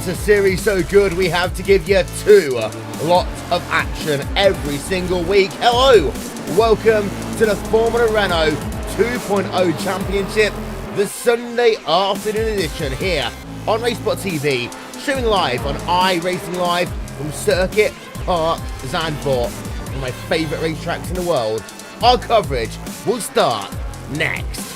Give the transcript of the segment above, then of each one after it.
It's a series so good we have to give you two lots of action every single week. Hello, welcome to the Formula Renault 2.0 Championship, the Sunday afternoon edition here on RaceSpotTV, streaming live on iRacingLive from Circuit Park Zandvoort, one of my favourite racetracks in the world. Our coverage will start next.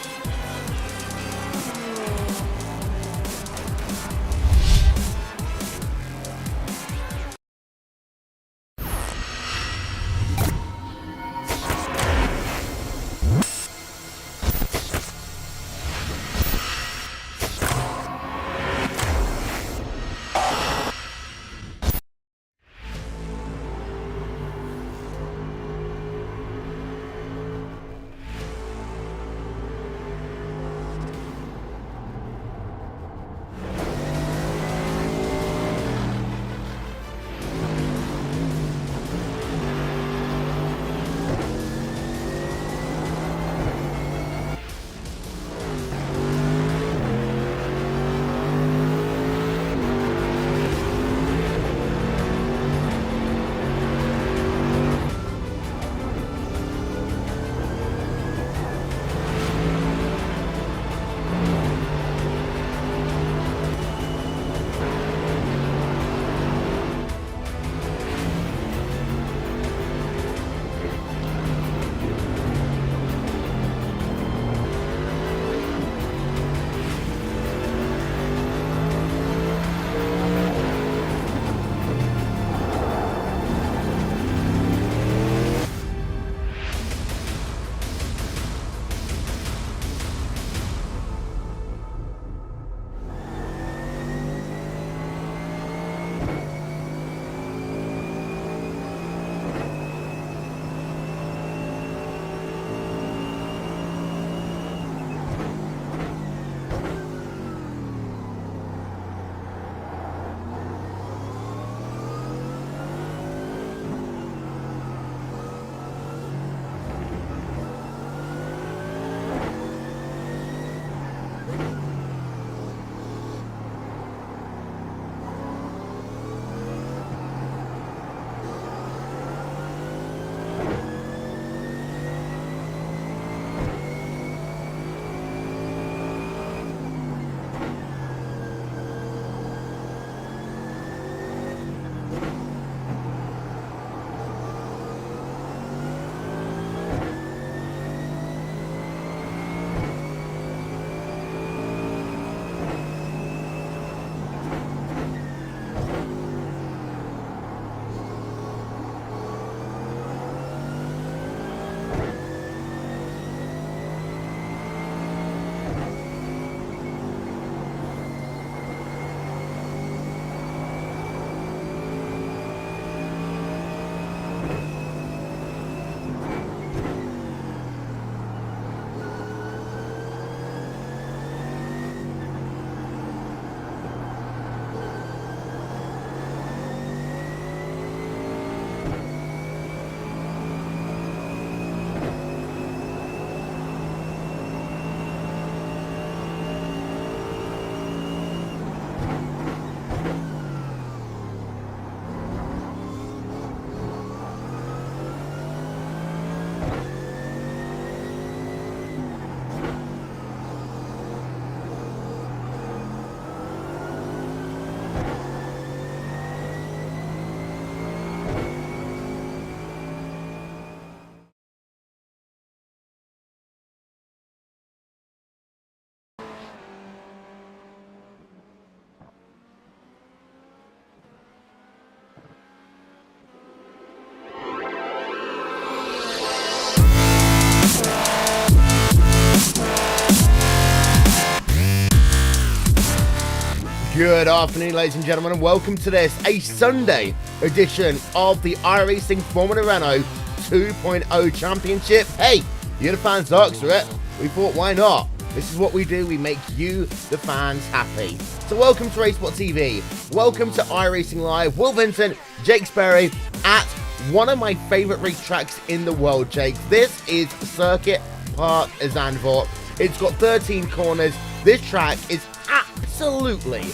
Good afternoon, ladies and gentlemen, and welcome to a Sunday edition of the iRacing Formula Renault 2.0 Championship. Hey, you're the fans asked for it. We thought, why not? This is what we do. We make you, the fans, happy. So welcome to RaceSpotTV. Welcome to iRacingLive. Will Vincent, Jake Sperry at one of my favourite racetracks in the world, Jake. This is Circuit Park Zandvoort. It's got 13 corners. This track is absolutely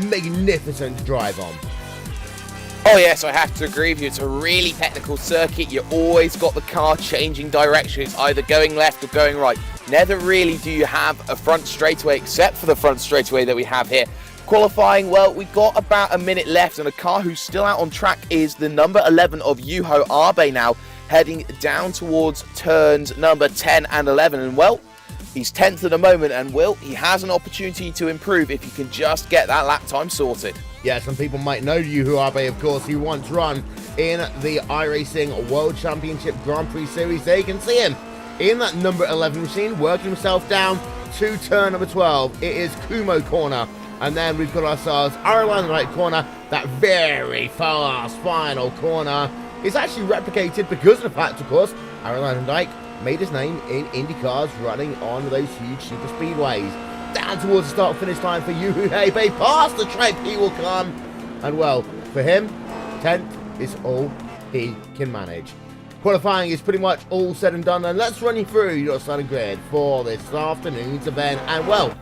magnificent to drive on. Oh yes, I have to agree with you. It's a really technical circuit. You always got the car changing direction. It's either going left or going right. Never really do you have a front straightaway, except for the front straightaway that we have here. Qualifying, well, we've got about a minute left, and a car who's still out on track is the number 11 of Yuho Abe now, heading down towards turns number 10 and 11. And well, he's 10th at the moment, and he has an opportunity to improve if he can just get that lap time sorted. Yeah, some people might know Yuho Abe, of course. He once run in the iRacing World Championship Grand Prix Series. There you can see him in that number 11 machine, working himself down to turn number 12. It is Kumo corner. And then we've got ourselves Ireland right corner. That very fast final corner is actually replicated because of the fact, of course, Ireland Dyke made his name in Indy cars running on those huge super speedways. Down towards the start-finish line for Yuho Abe. Past the track he will come. And well, for him, 10th is all he can manage. Qualifying is pretty much all said and done. And let's run you through your starting grid for this afternoon's event. And well,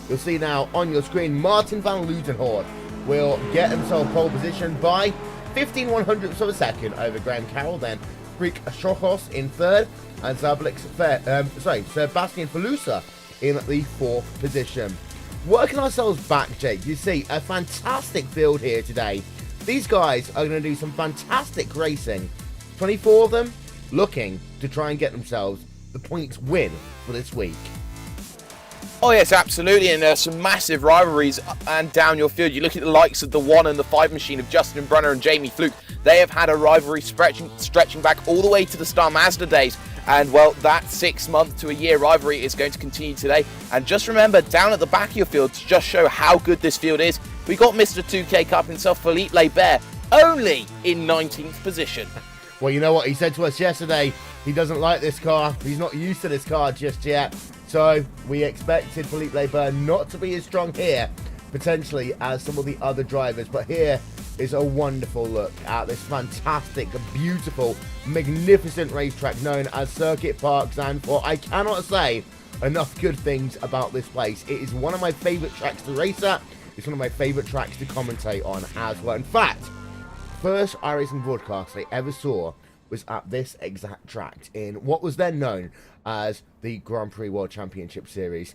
you'll see now on your screen, Martin van Luitenhoort will get himself pole position by 15/100ths of a second over Graham Carroll. Then Freak Shochos in third, and Sebastian Falusa in the fourth position. Working ourselves back, Jake, you see a fantastic field here today. These guys are going to do some fantastic racing. 24 of them looking to try and get themselves the points win for this week. Oh yes, absolutely, and there's some massive rivalries up and down your field. You look at the likes of the 1 and the 5 machine of Justin Brunner and Jamie Fluke. They have had a rivalry stretching back all the way to the Star Mazda days. And well, that 6 month to a year rivalry is going to continue today. And just remember, down at the back of your field, to just show how good this field is, we got Mr. 2K Cup himself, Philippe Lebert, only in 19th position. Well, you know what? He said to us yesterday, he doesn't like this car. He's not used to this car just yet. So we expected Philippe Lebert not to be as strong here, potentially, as some of the other drivers. But here is a wonderful look at this fantastic, beautiful, magnificent racetrack known as Circuit Park Zandvoort. I cannot say enough good things about this place. It is one of my favourite tracks to race at. It's one of my favourite tracks to commentate on as well. In fact, first iRacing broadcast I ever saw was at this exact track in what was then known as the Grand Prix World Championship Series.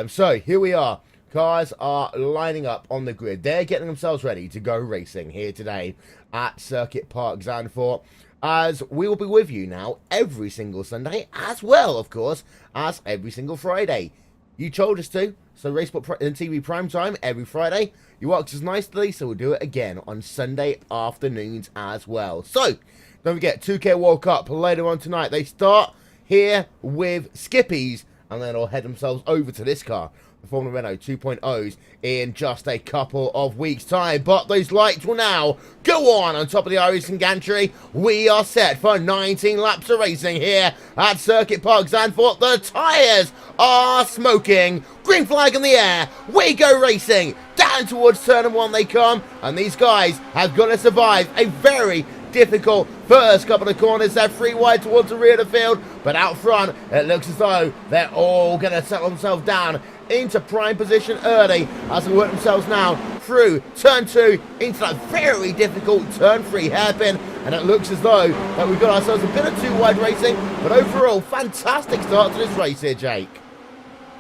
So here we are. Cars are lining up on the grid. They're getting themselves ready to go racing here today at Circuit Park Zandvoort, as we will be with you now every single Sunday, as well, of course, as every single Friday. You told us to, so RaceSpotTV Prime Time every Friday. You asked us nicely, so we'll do it again on Sunday afternoons as well. So, don't forget, 2K World Cup later on tonight. They start here with Skippies, and then they'll head themselves over to this car, the Formula Renault 2.0s, in just a couple of weeks' time. But those lights will now go on top of the iRacing gantry. We are set for 19 laps of racing here at Circuit Park Zandvoort. The tyres are smoking. Green flag in the air. We go racing. Down towards turn 1 they come. And these guys have got to survive a very difficult first couple of corners. They're free wide towards the rear of the field, but out front it looks as though they're all going to settle themselves down into prime position early as they work themselves now through turn 2 into that very difficult turn 3 hairpin, and it looks as though that we've got ourselves a bit of 2 wide racing, but overall fantastic start to this race here, Jake.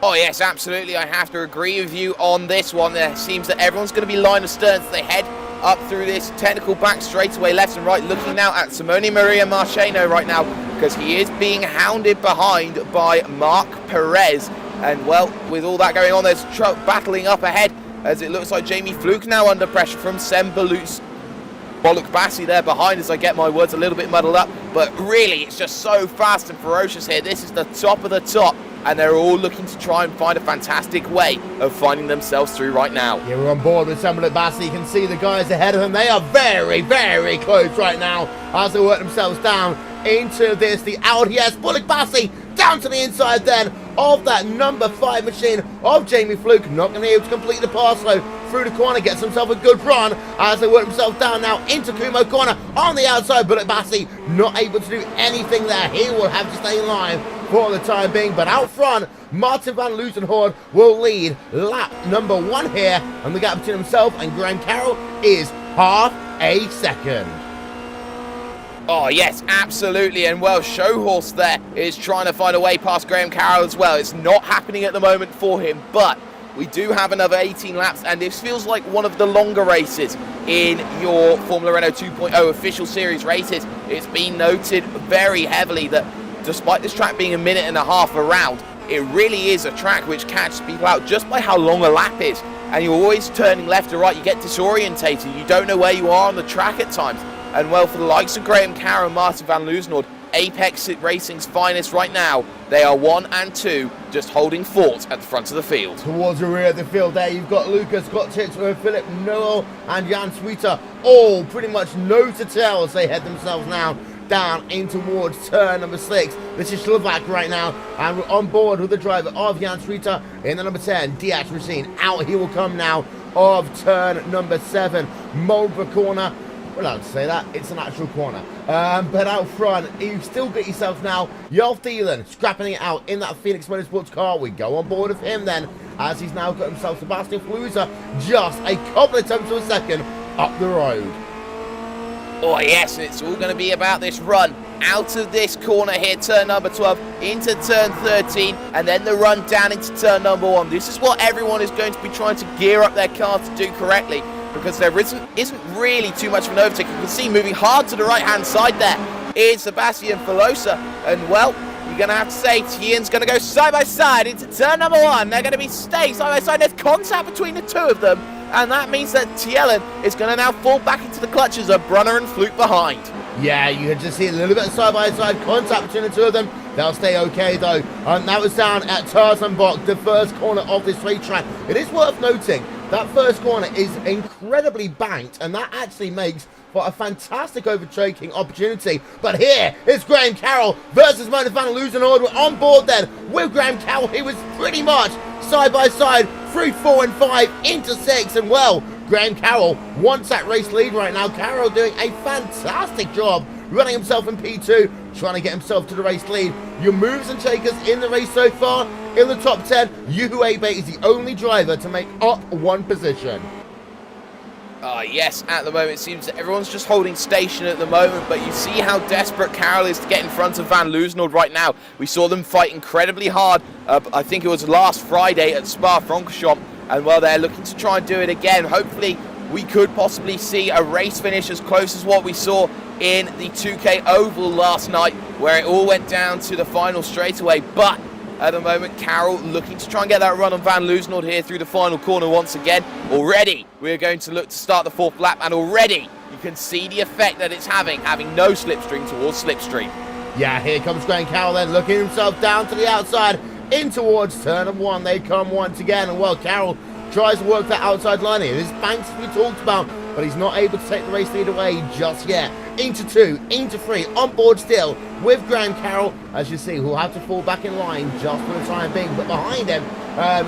Oh yes, absolutely, I have to agree with you on this one. It seems that everyone's going to be line of stern as they head up through this technical back straightaway left and right, looking now at Simone Maria Marcheno right now, because he is being hounded behind by Marc Perez. And well, with all that going on, there's truck battling up ahead, as it looks like Jamie Fluke now under pressure from Sem Boluk Bassi there behind, as I get my words a little bit muddled up. But really, it's just so fast and ferocious here. This is the top of the top, and they're all looking to try and find a fantastic way of finding themselves through right now. Yeah, we're on board with Sem Boluk Bassi. You can see the guys ahead of them. They are very, very close right now as they work themselves down into this. The Audi S. Boluk Bassi down to the inside then of that number 5 machine of Jamie Fluke. Not going to be able to complete the pass though. Through the corner, gets himself a good run as they work themselves down now into Kumo corner on the outside. Boluk Bassi not able to do anything there. He will have to stay in line for the time being. But out front, Martin van Loozenhoorn will lead lap number 1 here. And the gap between himself and Graham Carroll is half a second. Oh, yes, absolutely. And, well, Showhorse there is trying to find a way past Graham Carroll as well. It's not happening at the moment for him, but we do have another 18 laps, and this feels like one of the longer races in your Formula Renault 2.0 official series races. It's been noted very heavily that despite this track being a minute and a half around, it really is a track which catches people out just by how long a lap is. And you're always turning left or right. You get disorientated. You don't know where you are on the track at times. And, well, for the likes of Graham Carroll and Martin van Loozenhoorn, Apex Racing's finest right now, they are 1 and 2, just holding fort at the front of the field. Towards the rear of the field there, you've got Lucas, got Titzer, Philip Noel, and Jan Sweeter, all pretty much nose to tail as they head themselves now down in towards turn number 6. This is Slovak right now, and we're on board with the driver of Jan Sweeter in the number 10, Diaz Racine. Out he will come now of turn number 7, Marlborough corner. We're allowed to say that, it's an actual corner. But out front, you've still got yourself now, Yolf Thielen scrapping it out in that Phoenix Motorsports car. We go on board of him then, as he's now got himself Sebastian Fluser just a couple of tenths of a second up the road. Oh, yes, it's all going to be about this run out of this corner here, turn number 12, into turn 13, and then the run down into turn number 1. This is what everyone is going to be trying to gear up their car to do correctly, because there isn't really too much of an overtake. You can see moving hard to the right-hand side there is Sebastian Velosa, and, well, you're going to have to say Tien's going to go side-by-side into turn number 1. They're going to be staying side-by-side. There's contact between the two of them, and that means that Thielen is going to now fall back into the clutches of Brunner and Fluke behind. Yeah, you can just see a little bit of side-by-side contact between the two of them. They'll stay okay, though. And that was down at Tarzanbach, the first corner of this racetrack. It is worth noting that first corner is incredibly banked, and that actually makes for a fantastic overtaking opportunity. But here is Graham Carroll versus Martin van Loozenhoorn. We're on board then with Graham Carroll. He was pretty much side-by-side through 4 and 5 into 6, and, well, Graham Carroll wants that race lead right now. Carroll doing a fantastic job running himself in P2, trying to get himself to the race lead. Your moves and shakers in the race so far, in the top 10, Yuhu Abe is the only driver to make up 1 position. Yes, at the moment it seems that everyone's just holding station at the moment, but you see how desperate Carroll is to get in front of Van Loozenhoorn right now. We saw them fight incredibly hard, I think it was last Friday at Spa-Francorchamps, and, well, they're looking to try and do it again. Hopefully we could possibly see a race finish as close as what we saw in the 2K Oval last night, where it all went down to the final straightaway. But at the moment, Carroll looking to try and get that run on Van Loozenhoorn here through the final corner once again. Already, we're going to look to start the 4th lap, and already you can see the effect that it's having no slipstream towards slipstream. Yeah, here comes Graham Carroll then, looking himself down to the outside, in towards turn of 1. They come once again, and, well, Carroll tries to work that outside line here. This banks we talked about, but he's not able to take the race lead away just yet. Into 2, into 3, on board still with Graham Carroll, as you see, who'll have to fall back in line just for the time being. But behind him,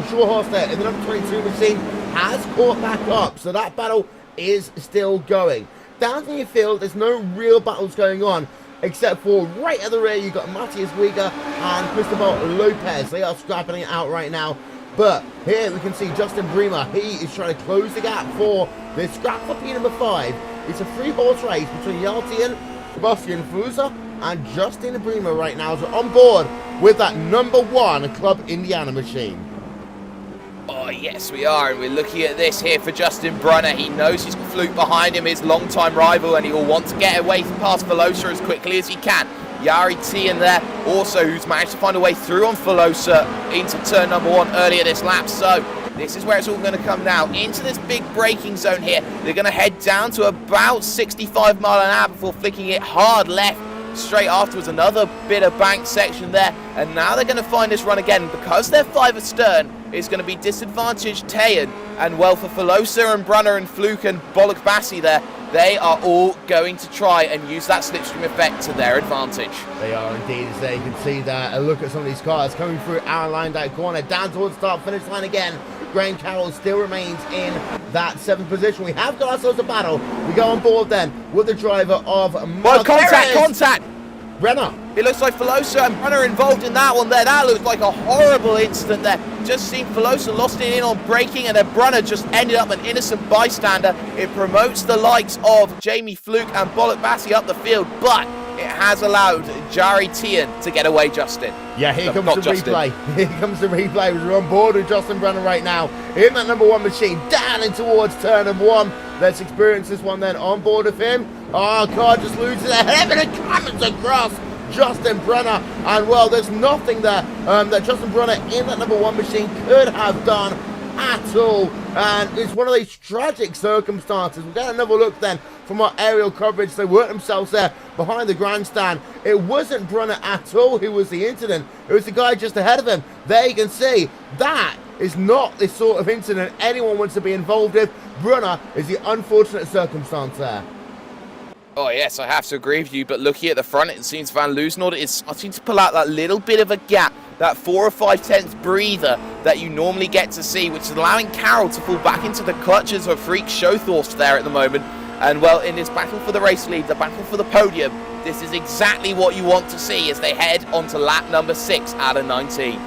Shawhorse there in the number 22 machine has caught back up, so that battle is still going. Down in your field, there's no real battles going on, except for right at the rear, you've got Matthias Wieger and Cristobal Lopez. They are scrapping it out right now. But here we can see Justin Bremer. He is trying to close the gap for the scrap for P number 5. It's a 3-horse race between Yaltian, Sebastian Fluser, and Justin Bremer right now. So on board with that number 1 Club Indiana machine. Oh, yes, we are. And we're looking at this here for Justin Brunner. He knows he's got Fluke behind him, his long-time rival, and he will want to get away past Velosa as quickly as he can. Yari Tien there also, who's managed to find a way through on Velosa into turn number 1 earlier this lap. So this is where it's all going to come now, into this big braking zone here. They're going to head down to about 65 mile an hour before flicking it hard left. Straight afterwards, another bit of bank section there, and now they're going to find this run again. Because they're 5 astern, it's going to be disadvantaged Tayan, and, well, for Velosa and Brunner and Fluke and Bollock Bassi there, they are all going to try and use that slipstream effect to their advantage. They are indeed, as there you can see that. A look at some of these cars coming through our line down corner, down towards start-finish line again. Graham Carroll still remains in that 7th position. We have got ourselves a battle. We go on board then with the driver of Contact! Brenner It looks like Veloso and Brunner involved in that one there. That looks like a horrible incident there. Just seen Veloso lost it in on braking, and then Brunner just ended up an innocent bystander. It promotes the likes of Jamie Fluke and Bollock Bassi up the field, but it has allowed Jari Tian to get away, Justin. Yeah, here comes the replay. Here comes the replay. We're on board with Justin Brunner right now in that number 1 machine, down in towards turn number 1. Let's experience this one then on board of him. Oh, car just loses a heaven and comes across Justin Brunner, and well, there's nothing there that Justin Brunner in that number 1 machine could have done at all, and it's one of these tragic circumstances. We'll get another look then from our aerial coverage. They worked themselves there behind the grandstand. It wasn't Brunner at all who was the incident, it was the guy just ahead of him. There you can see that is not the sort of incident anyone wants to be involved with. Brunner is the unfortunate circumstance there. Oh yes, I have to agree with you, but looking at the front, it seems Van Loosenhoorn is starting to pull out that little bit of a gap, that 4 or 5 tenths breather that you normally get to see, which is allowing Carroll to fall back into the clutches of Freak Showthorst there at the moment. And well, in this battle for the race lead, the battle for the podium, this is exactly what you want to see as they head onto lap number 6 out of 19.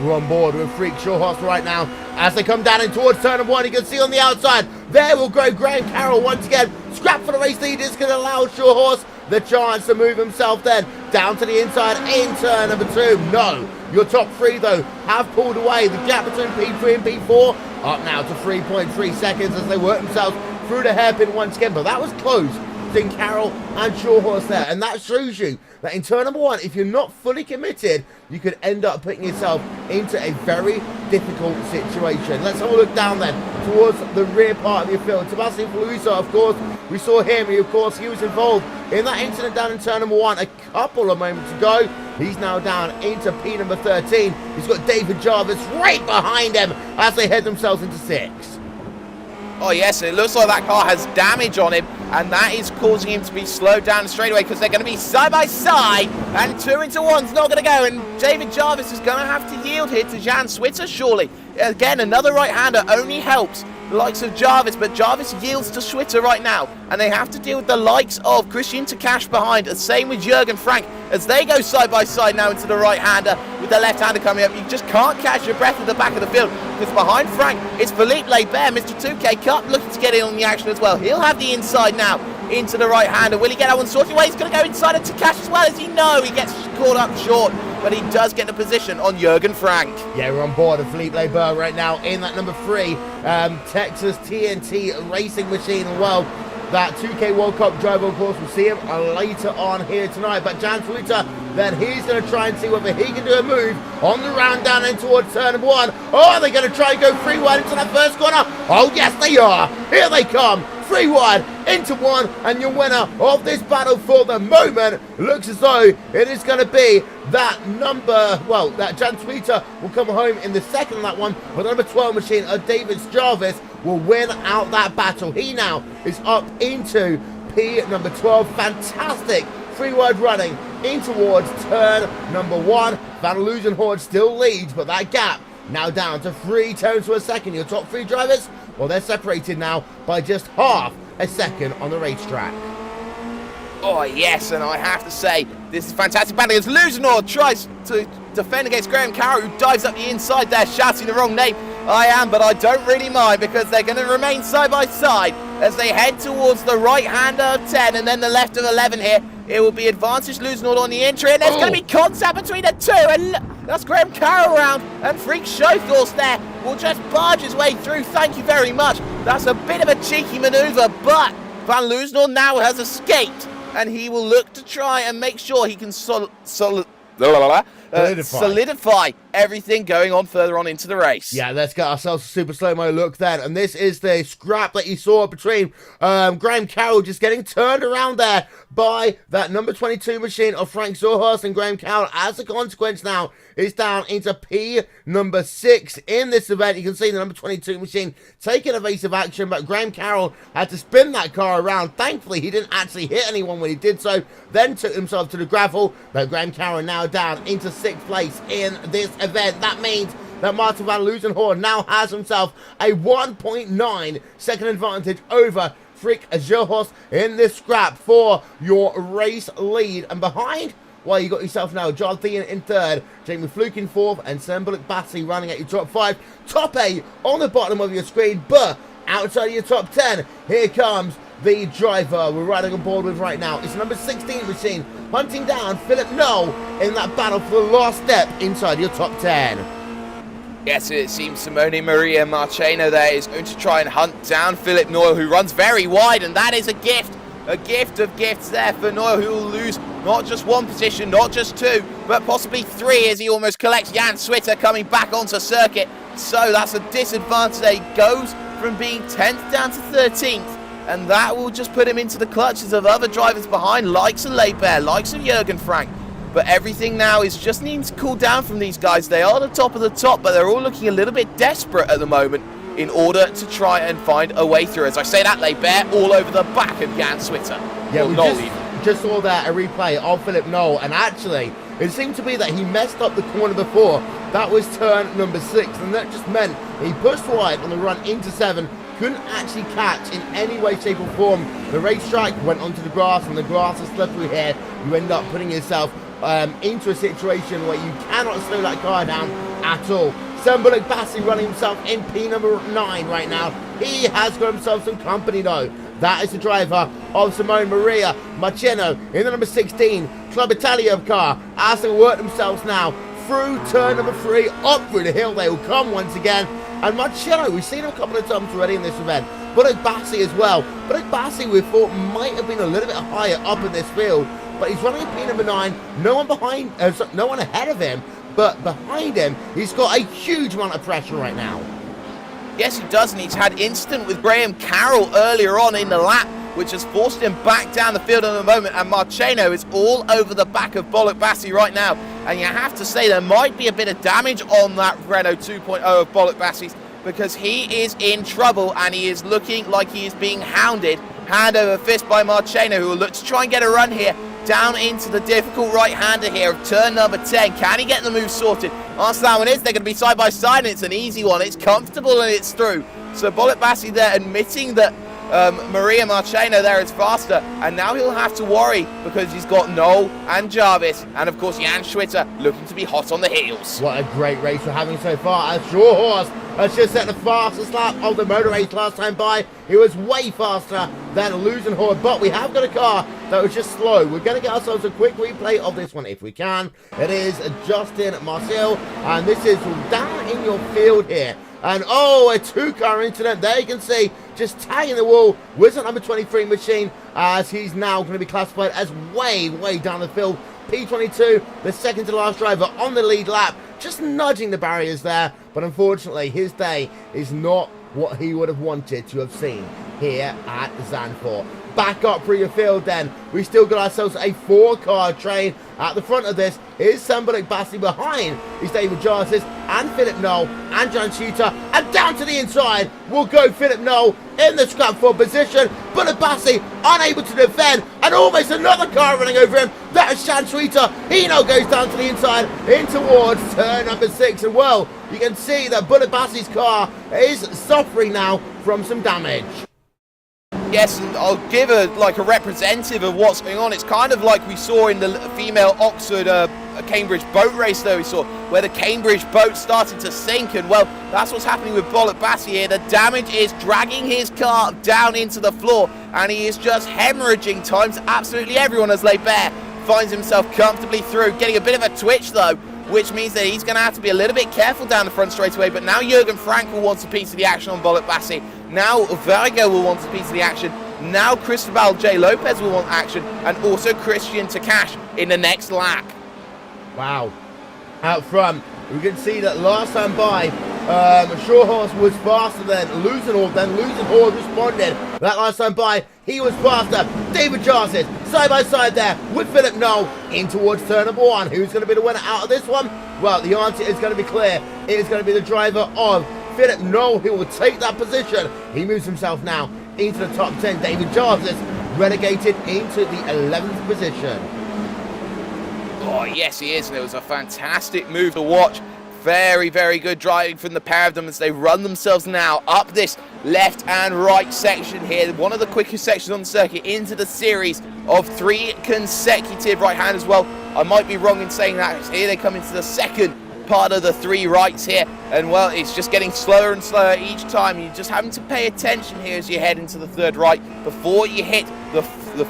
We're on board with Freak Showthorst right now as they come down in towards turn number 1. You can see on the outside, there will go Graham Carroll once again. Scrap for the race lead is going to allow Showthorst the chance to move himself then down to the inside in turn number 2. No, your top 3 though have pulled away. The gap between P3 and P4 up now to 3.3 seconds as they work themselves through the hairpin once again, but that was close between Carroll and Showthorst there, and that shows you that in turn number 1, if you're not fully committed, you could end up putting yourself into a very difficult situation. Let's have a look down then towards the rear part of your field. Sebastian Falusa, of course, we saw him. He was involved in that incident down in turn number 1 a couple of moments ago. He's now down into P number 13. He's got David Jarvis right behind him as they head themselves into 6. Oh yes, it looks like that car has damage on him, and that is causing him to be slowed down straight away because they're going to be side by side, and 2 into 1's not going to go, and David Jarvis is going to have to yield here to Jan Switzer, surely. Again, another right-hander only helps the likes of Jarvis, but Jarvis yields to Switzer right now, and they have to deal with the likes of Christian Takash behind, the same with Jürgen Frank, as they go side by side now into the right-hander, with the left-hander coming up. You just can't catch your breath at the back of the field, because behind Frank, it's Philippe Lebert, Mr. 2K Cup, looking to get in on the action as well. He'll have the inside now into the right-hander. Will he get that one sorted? Well, he's going to go inside of Takash as well, as he know he gets caught up short, but he does get the position on Jürgen Frank. Yeah, we're on board of Philippe Lebert right now in that number 3 Texas TNT racing machine. Well, that 2K World Cup driver, of course, we'll see him later on here tonight. But Jan Switzer, then he's going to try and see whether he can do a move on the round down in towards turn number 1. Oh, they're going to try and go 3 wide into that first corner. Oh, yes, they are. Here they come. 3 wide into 1, and your winner of this battle for the moment looks as though it is going to be that that Jan Switzer will come home in the second of that one, but the number 12 machine of David Jarvis will win out that battle. He now is up into P number 12. Fantastic 3 wide running in towards turn number 1. Van Loosenhoorn still leads, but that gap now down to 3 turns to a second. Your top 3 drivers, well, they're separated now by just half a second on the racetrack. Oh, yes, and I have to say, this is fantastic battle as Loosenhoorn tries to defend against Graham Carroll, who dives up the inside there, shouting the wrong name. I am, but I don't really mind, because they're going to remain side by side as they head towards the right-hander of 10 and then the left of 11 here. It will be advantage Loosenhoorn on the entry, and there's going to be contact between the 2, and that's Graham Carroll around, and Freak Showthorst there will just barge his way through. Thank you very much. That's a bit of a cheeky manoeuvre, but Van Loosenhoorn now has escaped, and he will look to try and make sure he can solidify everything going on further on into the race. Yeah, let's get ourselves a super slow-mo look then. And this is the scrap that you saw between Graham Carroll just getting turned around there by that number 22 machine of Frank Showthorst, and Graham Carroll, as a consequence now, is down into P number 6 in this event. You can see the number 22 machine taking evasive action, but Graham Carroll had to spin that car around. Thankfully, he didn't actually hit anyone when he did so, then took himself to the gravel, but Graham Carroll now down into 6th place in this event. That means that Martin Van Loosenhoorn now has himself a 1.9 second advantage over Freak Showthorst in this scrap for your race lead. And behind, Well, you got yourself now Jardine in third, Jamie Fluke in fourth, and Sam Bullock-Bassey running at your top 5. Top 8 on the bottom of your screen, but outside of your top 10, here comes the driver we're riding on board with right now. It's number 16 machine, hunting down Philip Knoll in that battle for the last step inside your top 10. Yes, it seems Simone Maria Marcheno there is going to try and hunt down Philip Knoll, who runs very wide, and that is a gift of gifts there for Knoll, who will lose not just one position, not just 2, but possibly 3 as he almost collects Jan Switter coming back onto circuit. So that's a disadvantage there. He goes from being 10th down to 13th, and that will just put him into the clutches of other drivers behind, likes of Leibert, likes of Jürgen Frank. But everything now is just needing to cool down from these guys. They are the top of the top, but they're all looking a little bit desperate at the moment in order to try and find a way through. As I say that, Leibert all over the back of Jan Switter. Yeah, we just saw that, a replay of Philip Knoll, and actually, it seemed to be that he messed up the corner before. That was turn number 6, and that just meant he pushed wide on the run into 7, couldn't actually catch in any way, shape, or form. The racetrack went onto the grass, and the grass is slippery here. You end up putting yourself into a situation where you cannot slow that car down at all. Sam Bullock-Bassey running himself in P number 9 right now. He has got himself some company though. That is the driver of Simone Maria Marcheno in the number 16 Club Italia car, as they work themselves now through turn number 3, up through the hill. They will come once again. And Marcheno, we've seen him a couple of times already in this event. Bullock-Bassey as well. Bullock-Bassey we thought might have been a little bit higher up in this field, but he's running in P number 9. No one behind, no one ahead of him, but behind him, he's got a huge amount of pressure right now. Yes, he does, and he's had incident with Graham Carroll earlier on in the lap, which has forced him back down the field at the moment, and Marcheno is all over the back of Bullock-Bassey right now. And you have to say there might be a bit of damage on that Renault 2.0 of Bullock-Bassey's, because he is in trouble and he is looking like he is being hounded hand over fist by Marcheno, who will look to try and get a run here down into the difficult right-hander here of turn number 10. Can he get the move sorted? Answer that one is they're going to be side by side, and it's an easy one. It's comfortable and it's through. So Bullock-Bassey there admitting that Maria Marcheno there is faster, and now he'll have to worry because he's got Knoll and Jarvis, and of course Jan Schwitter looking to be hot on the heels. What a great race we're having so far, as Sure Horse has just set the fastest lap of the motor race last time by. He was way faster than Losing Horde, but we have got a car that was just slow. We're going to get ourselves a quick replay of this one if we can. It is Justin Marcel, and this is down in your field here. And oh, a 2-car incident. There you can see, just tagging the wall with the number 23 machine, as he's now going to be classified as way down the field. P22, the second to last driver on the lead lap, just nudging the barriers there. But unfortunately, his day is not what he would have wanted to have seen here at Zandvoort. Back up through your field then. We still got ourselves a 4-car train. At the front of this is Sam Bullock-Bassey. Behind is David Jarvis and Philip Knoll and Jan Shooter. And down to the inside will go Philip Knoll in the scrap 4 position. Bullock-Bassey unable to defend, and almost another car running over him. That is Jan Shooter. He now goes down to the inside in towards turn number 6. And well, you can see that Bullock-Bassey's car is suffering now from some damage. Yes, and I'll give a representative of what's going on. It's kind of like we saw in the female Oxford Cambridge boat race that we saw, where the Cambridge boat started to sink, and well, that's what's happening with Bullock-Bassey here. The damage is dragging his car down into the floor, and he is just hemorrhaging times absolutely everyone as Leibert finds himself comfortably through, getting a bit of a twitch though, which means that he's going to have to be a little bit careful down the front straightaway. But now Jürgen Frank will want a piece of the action on Bullock-Bassey. Now Vergo will want a piece of the action. Now Cristobal J. Lopez will want action. And also Christian Takash in the next lap. Wow. Out front, we can see that last time by, Sure Horse was faster than Losing Horde. Then Losing Horde responded. That last time by, he was faster. David Jarvis, side by side there with Philip Knoll in towards turn number 1. Who's going to be the winner out of this one? Well, the answer is going to be clear. It is going to be the driver of Philip Knoll who will take that position. He moves himself now into the top 10. David Jarvis relegated into the 11th position. Oh, yes, he is. And it was a fantastic move to watch. Very good driving from the pair of them as they run themselves now up this left and right section here. One of the quickest sections on the circuit into the series of 3 consecutive right-handers. Well, I might be wrong in saying that. Here they come into the second part of the 3 rights here, and well, it's just getting slower and slower each time. You're just having to pay attention here as you head into the 3rd right before you hit the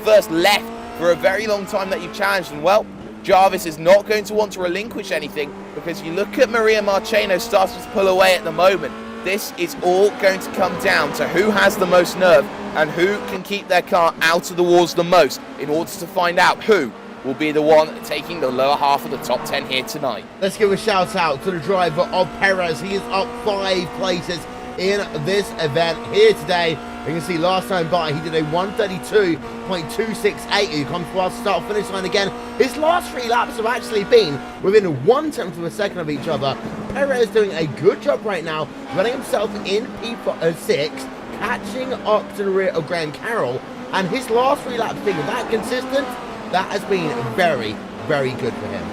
first left for a very long time that you've challenged. And well, Jarvis is not going to want to relinquish anything, because you look at Maria Marcheno starting to pull away at the moment. This is all going to come down to who has the most nerve and who can keep their car out of the walls the most in order to find out who will be the one taking the lower half of the top 10 here tonight. Let's give a shout out to the driver of Perez. He is up 5 places in this event here today. You can see last time by he did a 132.268. He comes to our start finish line again. His last 3 laps have actually been within 1/10 of a second of each other. Perez doing a good job right now, running himself in P6, catching up to the rear of Graham Carroll, and his last 3 laps being that consistent, that has been very, very good for him.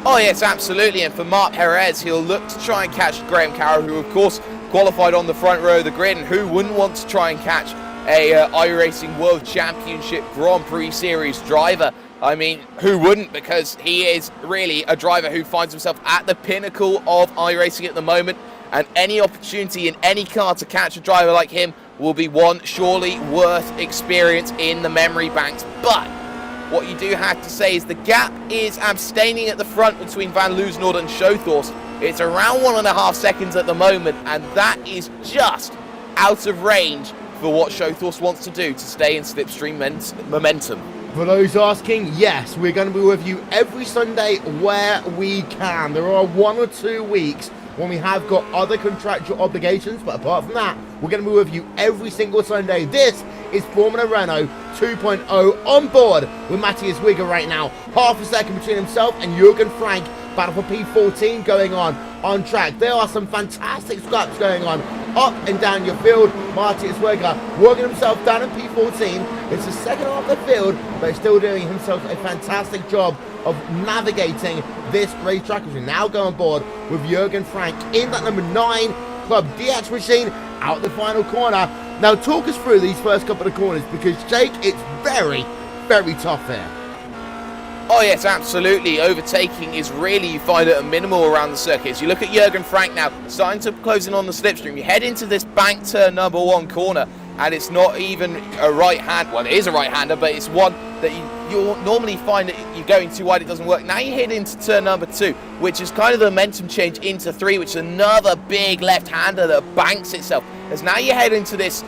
Oh yes, absolutely, and for Marc Perez, he'll look to try and catch Graham Carroll, who of course qualified on the front row of the grid, and who wouldn't want to try and catch a iRacing World Championship Grand Prix Series driver? I mean, who wouldn't, because he is really a driver who finds himself at the pinnacle of iRacing at the moment, and any opportunity in any car to catch a driver like him will be one surely worth experience in the memory banks. But what you do have to say is the gap is abstaining at the front between Van Loozenhoorn and Schothorst. It's around 1.5 seconds at the moment, and that is just out of range for what Schothorst wants to do to stay in slipstream momentum. For those asking, yes, we're going to be with you every Sunday where we can. There are 1 or 2 weeks when we have got other contractual obligations, but apart from that, we're going to be with you every single Sunday. This is Formula Renault 2.0 on board with Matthias Wigger right now. Half a second between himself and Jürgen Frank. Battle for P14 going on track. There are some fantastic scraps going on up and down your field. Matthias Wigger working himself down in P14. It's the second half of the field, but still doing himself a fantastic job of navigating this racetrack as we now go on board with Jürgen Frank in that number 9 Club DX machine out the final corner. Now talk us through these first couple of corners, because Jake, it's very, very tough there. Oh yes, absolutely. Overtaking is really, you find it a minimal around the circuits. You look at Jürgen Frank now, starting to close in on the slipstream. You head into this bank turn number 1 corner, and it's not even a right hand. Well, it is a right-hander, but it's one that you'll normally find that you're going too wide, it doesn't work. Now you head into turn number 2, which is kind of the momentum change into 3, which is another big left-hander that banks itself. As now you head into this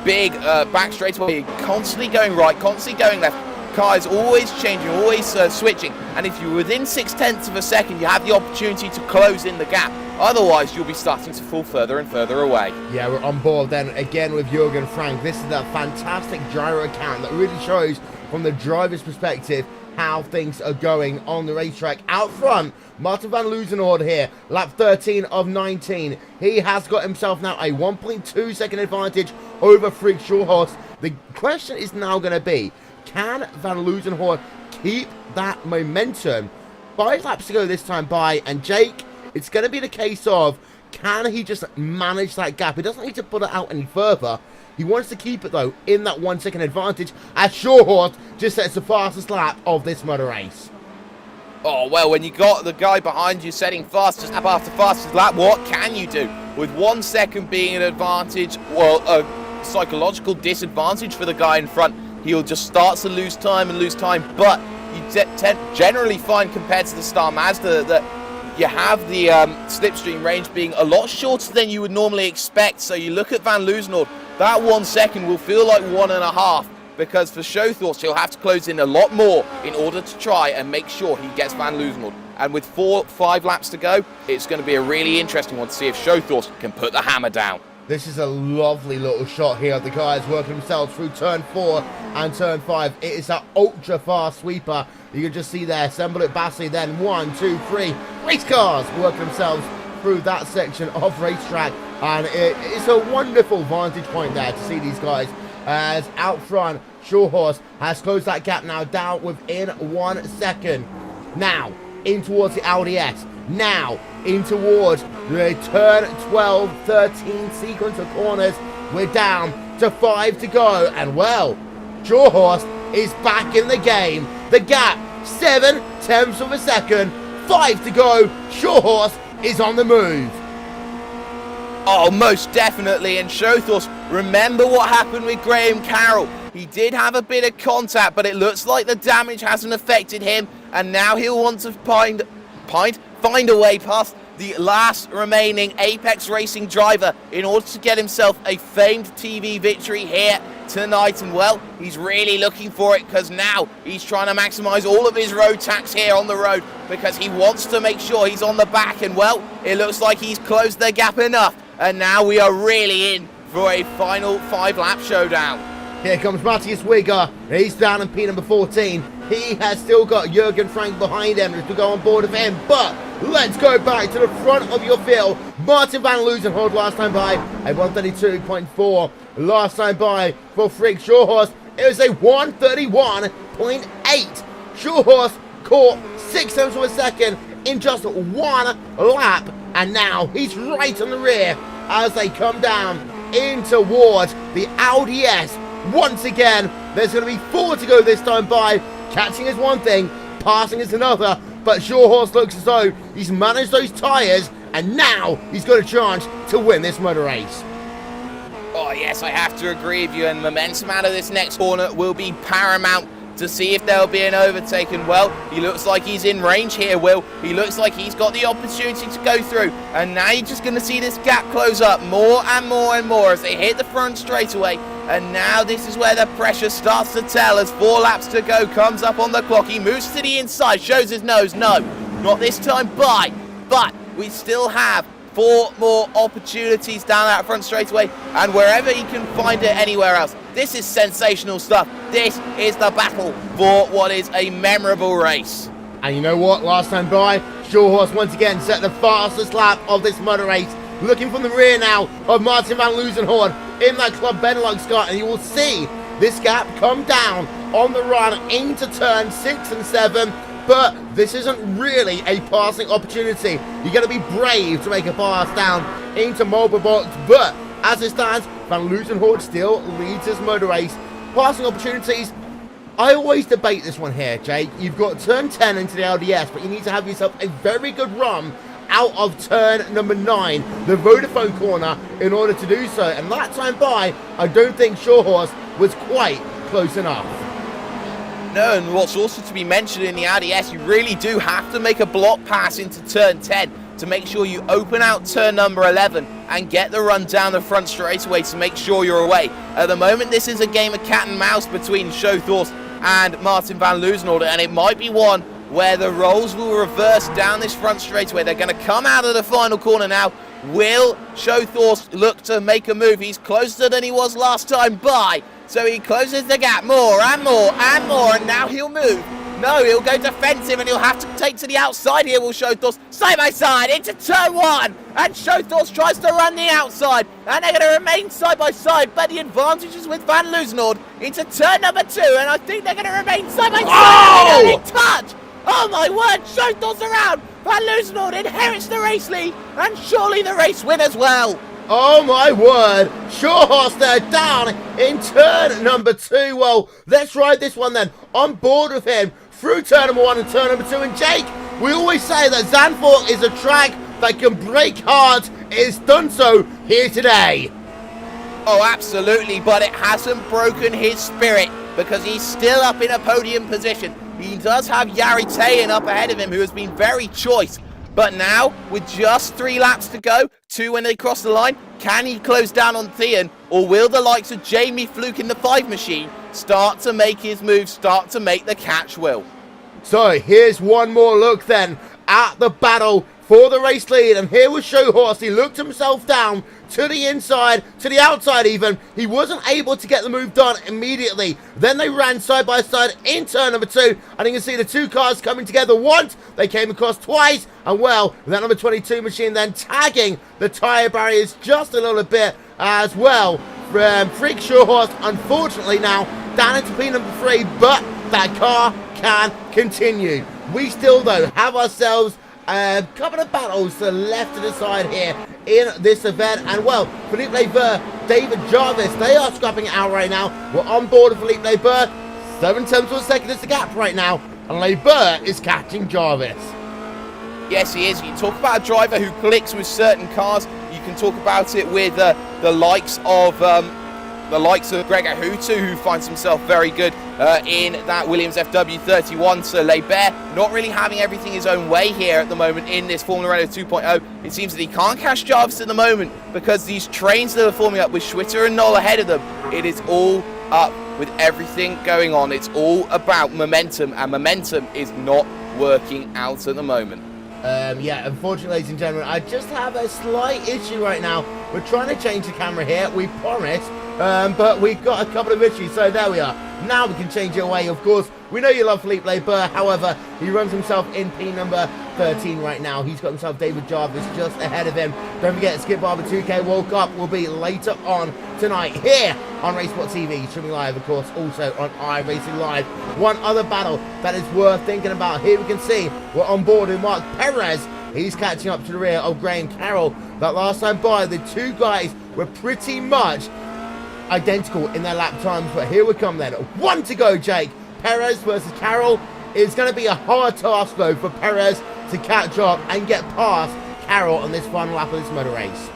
big back straightaway, constantly going right, constantly going left. Car is always changing, always switching, and if you're within 0.6 of a second, you have the opportunity to close in the gap. Otherwise, you'll be starting to fall further and further away. Yeah, we're on board then again with Jürgen Frank. This is that fantastic gyro account that really shows from the driver's perspective how things are going on the racetrack. Out front, Martin Van Loozenhoorn here, lap 13 of 19. He has got himself now a 1.2 second advantage over Frick Schothorst. The question is now going to be, can Van Loozenhoorn keep that momentum? 5 laps to go this time by, and Jake, it's going to be the case of, can he just manage that gap? He doesn't need to put it out any further. He wants to keep it, though, in that 1 second advantage, as Schothorst just sets the fastest lap of this motor race. Oh, well, when you got the guy behind you setting fastest lap after fastest lap, what can you do? With 1 second being an advantage, well, a psychological disadvantage for the guy in front, he'll just start to lose time, but you generally find, compared to the Star Mazda, that you have the slipstream range being a lot shorter than you would normally expect. So you look at Van Loozenhoorn, that 1 second will feel like 1.5, because for Schothorst, he'll have to close in a lot more in order to try and make sure he gets Van Loozenhoorn. And with 5 laps to go, it's going to be a really interesting one to see if Schothorst can put the hammer down. This is a lovely little shot here of the guys working themselves through turn 4 and turn 5. It is that ultra fast sweeper. You can just see there, Sembelit Bassi, then 1, 2, 3 race cars working themselves through that section of racetrack. And it's a wonderful vantage point there to see these guys, as out front, Schothorst has closed that gap now down within 1 second. Now, in towards the Audi S. Now, in towards the turn 12, 13 sequence of corners. We're down to 5 to go. And, well, Schothorst is back in the game. The gap, 7/10 of a second, 5 to go. Sure Horse is on the move. Oh, most definitely. And Shothorse, remember what happened with Graham Carroll. He did have a bit of contact, but it looks like the damage hasn't affected him. And now he'll want to find a way past the last remaining Apex Racing driver in order to get himself a famed TV victory here tonight. And well, he's really looking for it, because now he's trying to maximize all of his road tax here on the road, because he wants to make sure he's on the back. And well, it looks like he's closed the gap enough, and now we are really in for a final 5-lap showdown. Here comes Matthias Wigger. He's down in P number 14. He has still got Jürgen Frank behind him to go on board with him. But let's go back to the front of your field. Martin van Loozenhoorn last time by a 132.4. Last time by for Frick Shorehorse, it was a 131.8. Shorehorse caught 6/10 of a second in just one lap. And now he's right on the rear as they come down in towards the Audi S. Once again, there's going to be 4 to go this time by. Catching is one thing, passing is another, but Sure Horse looks as though he's managed those tyres, and now he's got a chance to win this motor race. Oh yes, I have to agree with you, and momentum out of this next corner will be paramount to see if there'll be an overtake. And well, he looks like he's in range here, Will. He looks like he's got the opportunity to go through, and now you're just going to see this gap close up more and more and more as they hit the front straightaway. And now this is where the pressure starts to tell as 4 laps to go. Comes up on the clock, he moves to the inside, shows his nose. No, not this time by, but we still have 4 more opportunities down that front straightaway, and wherever he can find it anywhere else. This is sensational stuff. This is the battle for what is a memorable race. And you know what? Last time by, Sure Horse once again set the fastest lap of this motor race. Looking from the rear now of Martin van Loozenhoorn in that Club Benelux car, and you will see this gap come down on the run into turn 6 and 7. But this isn't really a passing opportunity. You're going to be brave to make a pass down into Marlboro Box. But as it stands, Van Loozenhoorn still leads this motor race. Passing opportunities, I always debate this one here, Jake. You've got turn 10 into the LDS, but you need to have yourself a very good run out of turn number 9, the Vodafone corner, in order to do so. And that time by, I don't think Sure Horse was quite close enough. No, and what's also to be mentioned in the Audi S, you really do have to make a block pass into turn 10 to make sure you open out turn number 11 and get the run down the front straightaway to make sure you're away. At the moment, this is a game of cat and mouse between Shothorse and Martin van Loozenhoorn, and it might be one where the roles will reverse down this front straightaway. They're going to come out of the final corner now. Will Shothorse look to make a move? He's closer than he was last time by, so he closes the gap more and more and more, and now he'll move. No, he'll go defensive, and he'll have to take to the outside here, will Shothorse. Side by side into turn 1, and Shothorse tries to run the outside, and they're going to remain side by side, but the advantage is with Van Loozenhoorn into turn number 2, and I think they're going to remain side by side. Oh! They don't touch. Oh my word, Shothorse around. Van Loozenhoorn inherits the race lead, and surely the race win as well. Oh my word, Sure Horse there down in turn number 2. Well, let's ride this one then, on board with him through turn number 1 and turn number 2. And Jake, we always say that Zandvoort is a track that can break hearts. It's done so here today. Oh, absolutely, but it hasn't broken his spirit, because he's still up in a podium position. He does have Jari Tayen up ahead of him, who has been very choice. But now, with just 3 laps to go, 2 when they cross the line, can he close down on Tayen, or will the likes of Jamie Fluke in the 5 machine start to make his move, start to make the catch, Will? So here's one more look then at the battle for the race lead, and here was Show Horse. He looked himself down to the inside, to the outside even. He wasn't able to get the move done immediately. Then they ran side by side in turn number 2, and you can see the 2 cars coming together once. They came across twice, and well, that number 22 machine then tagging the tyre barriers just a little bit as well. Freak Show Horse, unfortunately now down into P number 3, but that car can continue. We still though have ourselves a couple of battles to the left of the side here in this event, and well, Philippe Lever, David Jarvis, they are scrapping it out right now. We're on board with Philippe Lever. 7/10 of a second is the gap right now, and Labour is catching Jarvis. Yes, he is. You talk about a driver who clicks with certain cars. You can talk about it with the likes of Gregor Hutu, who finds himself very good in that Williams FW31. So Labour not really having everything his own way here at the moment in this Formula Renault 2.0. It seems that he can't catch Jarvis at the moment because these trains that are forming up with Schwitter and Knoll ahead of them, it is all up with everything going on. It's all about momentum, and momentum is not working out at the moment. Yeah, unfortunately, ladies and gentlemen, I just have a slight issue right now. We're trying to change the camera here, we promise, but we've got a couple of issues, so there we are. Now we can change it away, of course. We know you love Philippe Labour, however, he runs himself in P number 13 right now. He's got himself David Jarvis just ahead of him. Don't forget, Skip Barber 2K World Cup will be later on tonight here on RaceSpotTV, streaming live, of course, also on iRacingLive. One other battle that is worth thinking about. Here we can see we're on board with Mark Perez. He's catching up to the rear of Graham Carroll. That last time by, the two guys were pretty much identical in their lap times, but here we come then. One to go, Jake. Perez versus Carroll is going to be a hard task, though, for Perez to catch up and get past Carroll on this final lap of this motor race.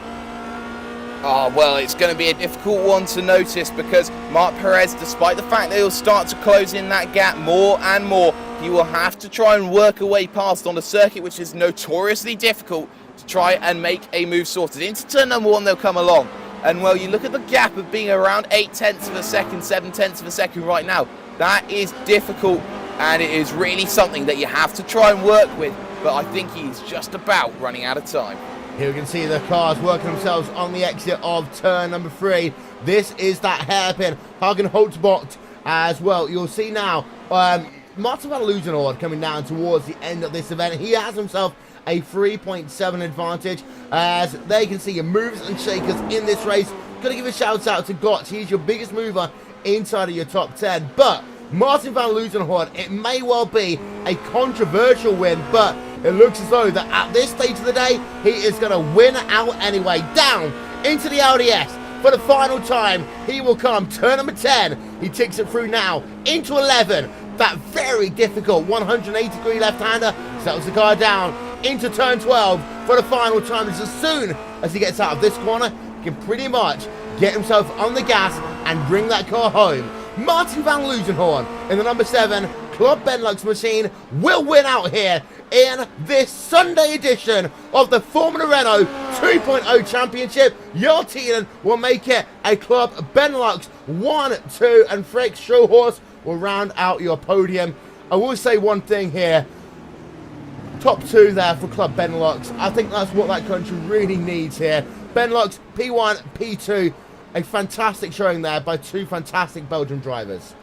Oh, well, it's going to be a difficult one to notice because Mark Perez, despite the fact that he'll start to close in that gap more and more, he will have to try and work a way past on a circuit which is notoriously difficult to try and make a move sorted. Into turn number one, they'll come along. And, well, you look at the gap of being around 0.8 of a second, 0.7 of a second right now. That is difficult, and it is really something that you have to try and work with. But I think he's just about running out of time. Here we can see the cars working themselves on the exit of turn number 3. This is that hairpin Hagen Holtzbot as well. You'll see now Martin van Loozenhoorn coming down towards the end of this event. He has himself a 3.7 advantage as they can see your movers and shakers in this race. Gotta give a shout out to Gotch. He's your biggest mover inside of your top 10. But Martin van Loozenhoorn, it may well be a controversial win, but it looks as though that at this stage of the day, he is going to win out anyway. Down into the LDS for the final time. He will come. Turn number 10. He ticks it through now into 11. That very difficult 180-degree left-hander settles the car down into turn 12 for the final time. As soon as he gets out of this corner, he can pretty much get himself on the gas and bring that car home. Martin van Loozenhoorn in the number 7 Club Benelux machine will win out here in this Sunday edition of the Formula Renault 2.0 Championship. Jarl Tienen will make it a Club Benelux 1, 2 and Freek Schulhorst will round out your podium. I will say one thing here. Top 2 there for Club Benelux. I think that's what that country really needs here. Benelux, P1, P2. A fantastic showing there by 2 fantastic Belgian drivers.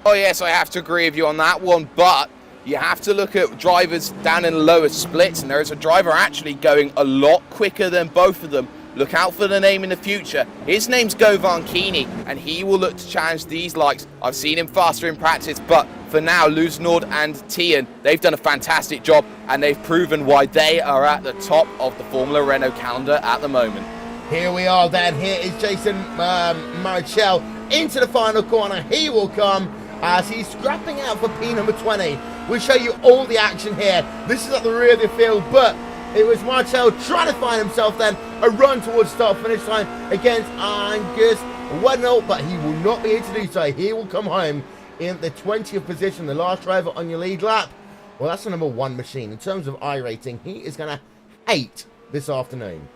Oh, yes, I have to agree with you on that one, but you have to look at drivers down in the lower splits, and there is a driver actually going a lot quicker than both of them. Look out for the name in the future. His name's Govan Keeney, and he will look to challenge these likes. I've seen him faster in practice, but for now, Loozenhoorn and Tien, they've done a fantastic job, and they've proven why they are at the top of the Formula Renault calendar at the moment. Here we are then. Here is Jason Marichel into the final corner. He will come as he's scrapping out for P number 20. We'll show you all the action here. This is at the rear of the field, but it was Marichel trying to find himself then a run towards start-finish line against Angus Wednell, but he will not be able to do so. He will come home in the 20th position, the last driver on your lead lap. Well, that's the number 1 machine. In terms of iRating, he is going to hate this afternoon.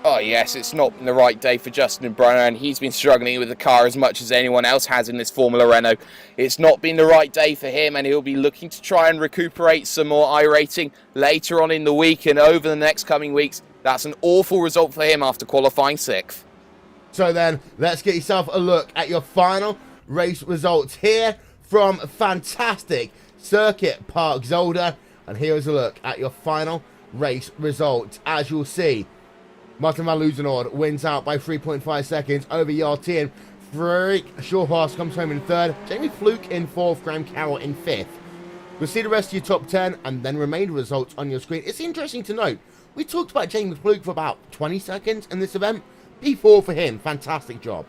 Oh yes, it's not been the right day for Justin Brunner, and he's been struggling with the car as much as anyone else has in this Formula Renault. It's not been the right day for him, and he'll be looking to try and recuperate some more iRating later on in the week and over the next coming weeks. That's an awful result for him after qualifying 6th. So then, let's get yourself a look at your final race results here from fantastic Circuit Park Zolder. And here is a look at your final race results. As you'll see, Martin van Loozenhoorn wins out by 3.5 seconds over Jarl Tienen. Freek Schulhorst comes home in 3rd. Jamie Fluke in 4th. Graham Carroll in 5th. We'll see the rest of your top 10 and then remainder results on your screen. It's interesting to note, we talked about Jamie Fluke for about 20 seconds in this event. P4 for him. Fantastic job.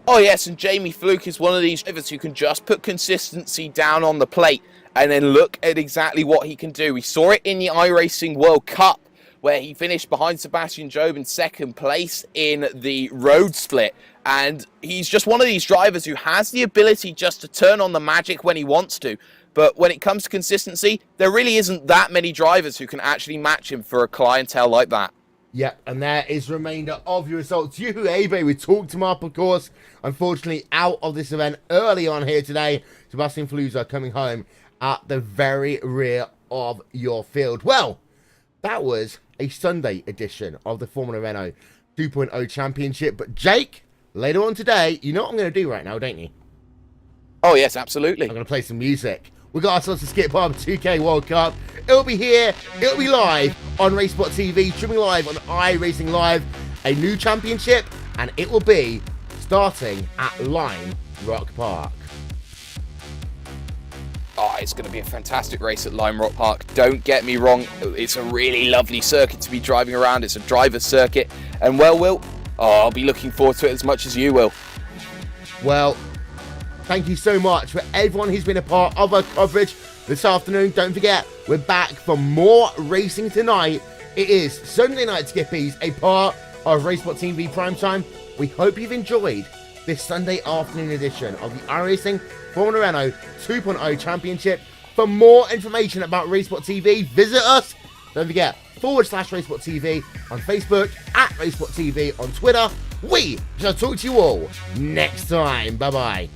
Oh yes, and Jamie Fluke is one of these drivers who can just put consistency down on the plate and then look at exactly what he can do. We saw it in the iRacing World Cup, where he finished behind Sebastian Job in second place in the road split. And he's just one of these drivers who has the ability just to turn on the magic when he wants to. But when it comes to consistency, there really isn't that many drivers who can actually match him for a clientele like that. Yeah, and there is the remainder of your results. Yuhu Abe, we talked him up, of course. Unfortunately, out of this event early on here today. Sebastian Fluser coming home at the very rear of your field. Well, that was a Sunday edition of the Formula Renault 2.0 Championship. But Jake, later on today, you know what I'm going to do right now, don't you? Oh, yes, absolutely. I'm going to play some music. We got ourselves a skip up 2K World Cup. It'll be here. It'll be live on RaceSpotTV, streaming live on iRacingLive. A new championship, and it will be starting at Lime Rock Park. Oh, it's going to be a fantastic race at Lime Rock Park. Don't get me wrong. It's a really lovely circuit to be driving around. It's a driver's circuit. And well, Will, I'll be looking forward to it as much as you will. Well, thank you so much for everyone who's been a part of our coverage this afternoon. Don't forget, we're back for more racing tonight. It is Sunday Night Skippies, a part of RaceSpotTV Primetime. We hope you've enjoyed this Sunday afternoon edition of the iRacing Formula Renault 2.0 Championship. For more information about RaceSpotTV, visit us. Don't forget, /RaceSpotTV on Facebook, @RaceSpotTV on Twitter. We shall talk to you all next time. Bye-bye.